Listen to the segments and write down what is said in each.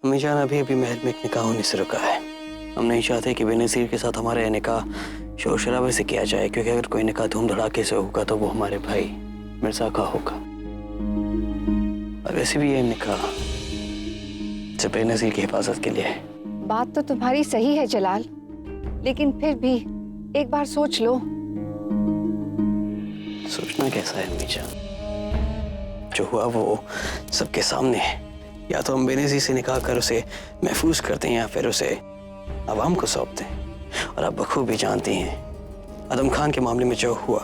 अम्मी जान अभी अभी महल में एक निकाह होने से रुका है। हम नहीं चाहते कि बेनज़ीर के साथ हमारा यह निकाह शोर शराबे से किया जाए, क्योंकि अगर कोई निकाह धूम धड़ाके से होगा तो वो हमारे भाई मिर्जा का होगा। और वैसे भी ये निकाह सिर्फ बेनज़ीर की हिफाजत के लिए है। बात तो तुम्हारी सही है जलाल, लेकिन फिर भी एक बार सोच लो। सोचना कैसा है अम्मी जान, जो हुआ वो सबके सामने है। या तो हम बेनज़ीर से निकाह कर उसे महफूज करते हैं या फिर उसे अवाम को सौंप दें। और आप बखूबी जानती हैं आदम खान के मामले में जो हुआ,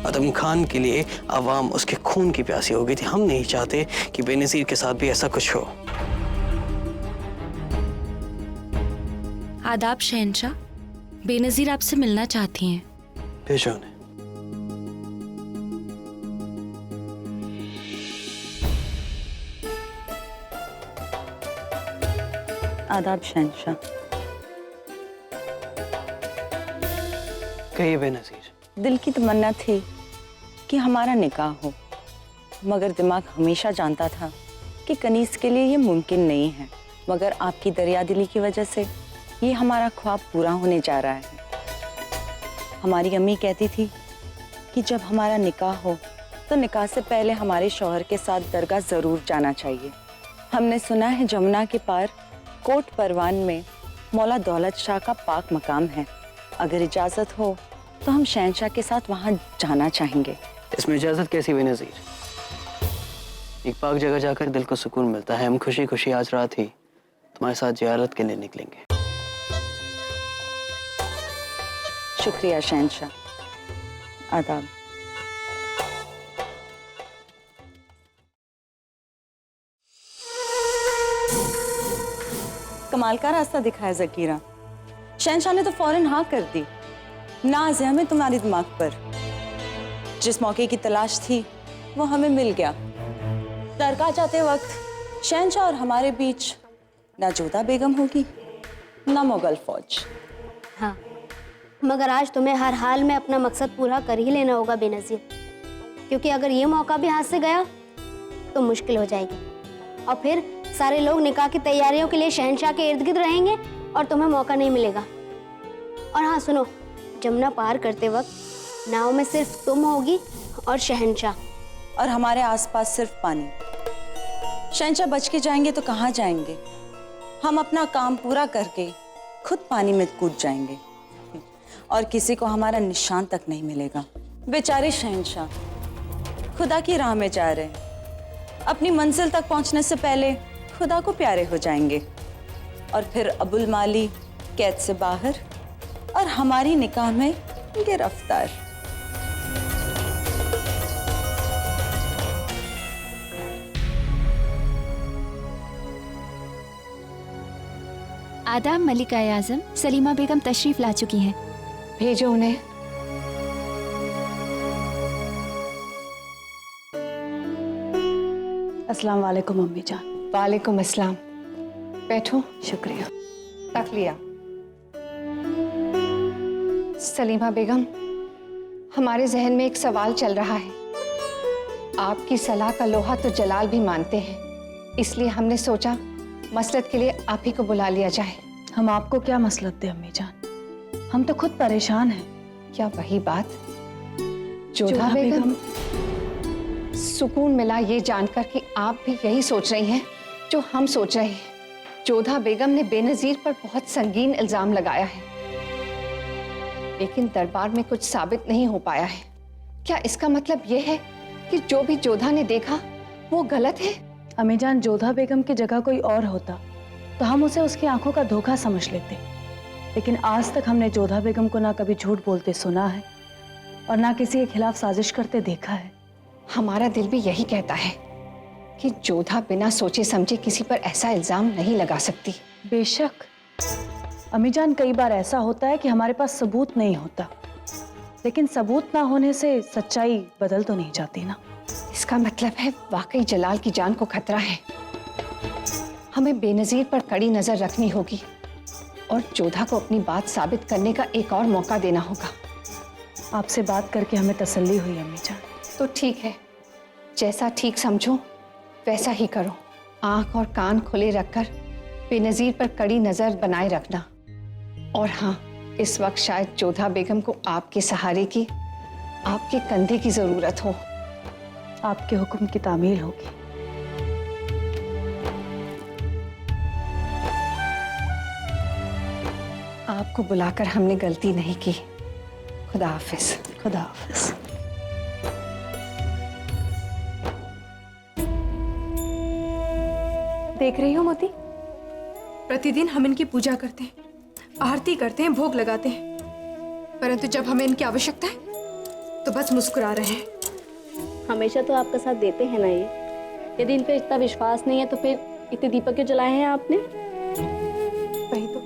आदम खान के लिए अवाम उसके खून की प्यासी हो गई थी। हम नहीं चाहते कि बेनज़ीर के साथ भी ऐसा कुछ हो। आदाब शहंशाह, बेनज़ीर आपसे मिलना चाहती हैं। भेजो उन्हें। आदाब शहंशाह। कहिए बेनज़ीर। दिल की तमन्ना थी कि हमारा निकाह हो, मगर दिमाग हमेशा जानता था कि कनीज़ के लिए ये मुमकिन नहीं है। मगर आपकी दरियादिली की वजह से ये हमारा ख्वाब पूरा होने जा रहा है। हमारी अम्मी कहती थी कि जब हमारा निकाह हो तो निकाह से पहले हमारे शौहर के साथ दरगाह ज़रूर जाना चाहिए। हमने सुना है जमुना के पार कोट परवान में मौला दौलत शाह का पाक मकाम है। अगर इजाज़त हो तो हम शहंशाह के साथ वहाँ जाना चाहेंगे। इसमें इजाज़त कैसी बेनज़ीर? एक पाक जगह जाकर दिल को सुकून मिलता है। हम खुशी खुशी आज रात ही तुम्हारे साथ ज़ियारत के लिए निकलेंगे। शुक्रिया शहंशाह। आदाब। कमाल का रास्ता दिखाया ज़कीरा। शहंशाह ने तो फौरन हाँ कर दी। नाज है हमें तुम्हारे दिमाग पर। जिस मौके की तलाश थी वो हमें मिल गया। दरगाह जाते वक्त शहंशाह और हमारे बीच ना जोधा बेगम होगी ना मुगल फौज। हाँ, मगर आज तुम्हें हर हाल में अपना मकसद पूरा कर ही लेना होगा बेनज़ीर, क्योंकि अगर ये मौका भी हाथ से गया तो मुश्किल हो जाएगी और फिर सारे लोग निकाह की तैयारियों के लिए शहंशाह के इर्द गिर्द रहेंगे और तुम्हें मौका नहीं मिलेगा। और हाँ सुनो, जमुना पार करते वक्त नाव में सिर्फ तुम होगी और शहंशाह, और हमारे आसपास सिर्फ पानी। शहंशाह बच के जाएंगे तो कहाँ जाएंगे? हम अपना काम पूरा करके खुद पानी में कूद जाएंगे और किसी को हमारा निशान तक नहीं मिलेगा। बेचारे शहंशाह खुदा की राह में जा रहे हैं, अपनी मंजिल तक पहुंचने से पहले खुदा को प्यारे हो जाएंगे और फिर अबुल माली कैद से बाहर और हमारी निकाह में गिरफ्तार। आदाब मलिका आज़म, सलीमा बेगम तशरीफ ला चुकी हैं। भेजो उन्हें। अस्सलाम वालेकुम अम्मी जान। वालेकुम अस्सलाम। बैठो। शुक्रिया। रख लिया। सलीमा बेगम, हमारे जहन में एक सवाल चल रहा है। आपकी सलाह का लोहा तो जलाल भी मानते हैं, इसलिए हमने सोचा मसलत के लिए आप ही को बुला लिया जाए। हम आपको क्या मसलत दे अम्मी जान, हम तो खुद परेशान हैं। क्या वही बात? जोधा बेगम, सुकून मिला ये जानकर कि आप भी यही सोच रही हैं जो हम सोच रहे हैं। जोधा बेगम ने बेनज़ीर पर बहुत संगीन इल्जाम लगाया है, लेकिन दरबार में कुछ साबित नहीं हो पाया है। क्या इसका मतलब ये है कि जो भी जोधा ने देखा वो गलत है? अम्मी जान, जोधा बेगम की जगह कोई और होता तो हम उसे उसकी आंखों का धोखा समझ लेते, लेकिन आज तक हमने जोधा बेगम को ना कभी झूठ बोलते सुना है और ना किसी के खिलाफ साजिश करते देखा है। हमारा दिल भी यही कहता है कि जोधा बिना सोचे समझे किसी पर ऐसा इल्जाम नहीं लगा सकती। बेशक अम्मी जान, कई बार ऐसा होता है कि हमारे पास सबूत नहीं होता, लेकिन सबूत ना होने से सच्चाई बदल तो नहीं जाती ना। इसका मतलब है वाकई जलाल की जान को खतरा है। हमें बेनज़ीर पर कड़ी नजर रखनी होगी और जोधा को अपनी बात साबित करने का एक और मौका देना होगा। आपसे बात करके हमें तसल्ली हुई अम्मी जान। तो ठीक है, जैसा ठीक समझो वैसा ही करो। आंख और कान खुले रखकर बेनजीर पर कड़ी नजर बनाए रखना। और हाँ, इस वक्त शायद जोधा बेगम को आपके सहारे की, आपके कंधे की जरूरत हो। आपके हुक्म की तामील होगी। आपको बुलाकर हमने गलती नहीं की। खुदा हाफिज। खुदा हाफिज। देख रही हो मोती, प्रतिदिन हम इनकी पूजा करते हैं, आरती करते हैं, भोग लगाते हैं, परंतु जब हमें इनकी आवश्यकता है तो बस मुस्कुरा रहे हैं। हमेशा तो आपका साथ देते हैं ना ये। यदि इन पे इतना विश्वास नहीं है तो फिर इतने दीपक क्यों जलाए हैं आपने? वही तो,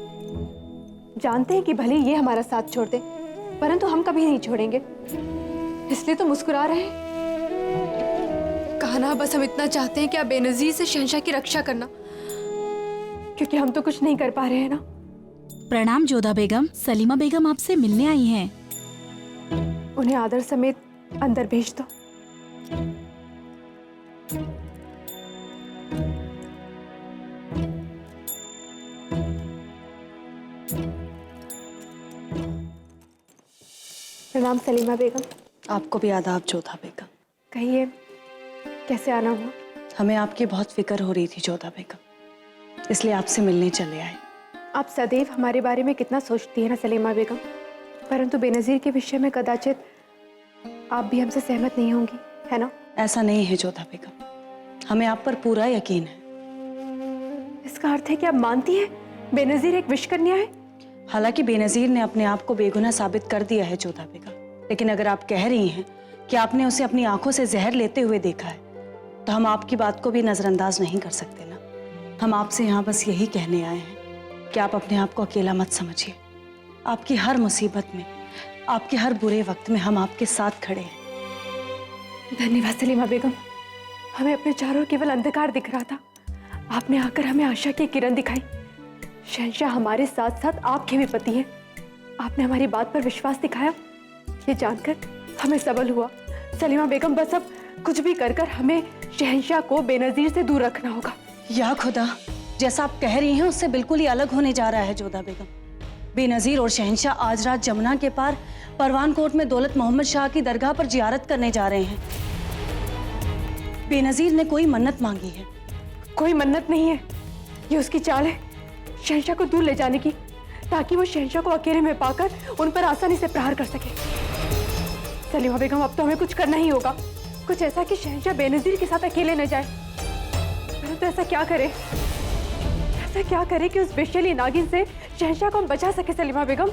जानते हैं कि भले ये हमारा साथ छोड़ दे परंतु हम कभी नहीं छोड़ेंगे, इसलिए तो मुस्कुरा रहे हैं। कहा ना, बस हम इतना चाहते हैं कि आप बेनजीर से शहंशाह की रक्षा करना, क्योंकि हम तो कुछ नहीं कर पा रहे हैं ना। प्रणाम जोधा बेगम, सलीमा बेगम आपसे मिलने आई हैं। उन्हें आदर समेत अंदर भेज दो। प्रणाम सलीमा बेगम। आपको भी आदाब जोधा बेगम। कहिए, कैसे आना हुआ? हमें आपकी बहुत फिक्र हो रही थी जोधा बेगम, इसलिए आपसे मिलने चले आए। आप सदैव हमारे बारे में कितना सोचती है ना सलीमा बेगम, परंतु बेनजीर के विषय में कदाचित आप भी हमसे सहमत नहीं होंगी, है ना? ऐसा नहीं है जोधा बेगम, हमें आप पर पूरा यकीन है। इसका अर्थ है कि आप मानती हैं बेनजीर एक विषकन्या है? हालांकि बेनजीर ने अपने आप को बेगुनाह साबित कर दिया है जोधा बेगम, लेकिन अगर आप कह रही हैं कि आपने उसे अपनी आंखों से जहर लेते हुए देखा है, तो हम आपकी बात को भी नजरअंदाज नहीं कर सकते ना। हम आपसे यहाँ बस यही कहने आए हैं कि आप अपने आप को अकेला मत समझिए। आपकी हर मुसीबत में, आपके हर बुरे वक्त में हम आपके साथ खड़े हैं। धन्यवाद सलीमा बेगम। हमें अपने चारों ओर केवल अंधकार दिख रहा था, आपने आकर हमें आशा की किरण दिखाई। शहंशाह हमारे साथ साथ आपके भी पति हैं। आपने हमारी बात पर विश्वास दिखाया, ये जानकर हमें सबल हुआ। सलीमा बेगम, बस अब कुछ भी कर हमें शहंशाह को बेनजीर से दूर रखना होगा। या खुदा, जैसा आप कह रही हैं उससे बिल्कुल ही अलग होने जा रहा है जोधा बेगम। बेनजीर और शहंशाह आज रात जमुना के पार परवान कोट में दौलत मोहम्मद शाह की दरगाह पर जियारत करने जा रहे हैं। बेनजीर ने कोई मन्नत मांगी है। कोई मन्नत नहीं है, ये उसकी चाल है शहंशाह को दूर ले जाने की, ताकि वो शहंशाह को अकेले में पाकर उन पर आसानी से प्रहार कर सके। सलीमा बेगम, अब तो हमें कुछ करना ही होगा, कुछ ऐसा कि शहंशाह बेनजीर के साथ अकेले न जाए। परंतु ऐसा क्या करे कि उस बेशली नागिन से शहंशाह को हम बचा सके? सलीमा बेगम,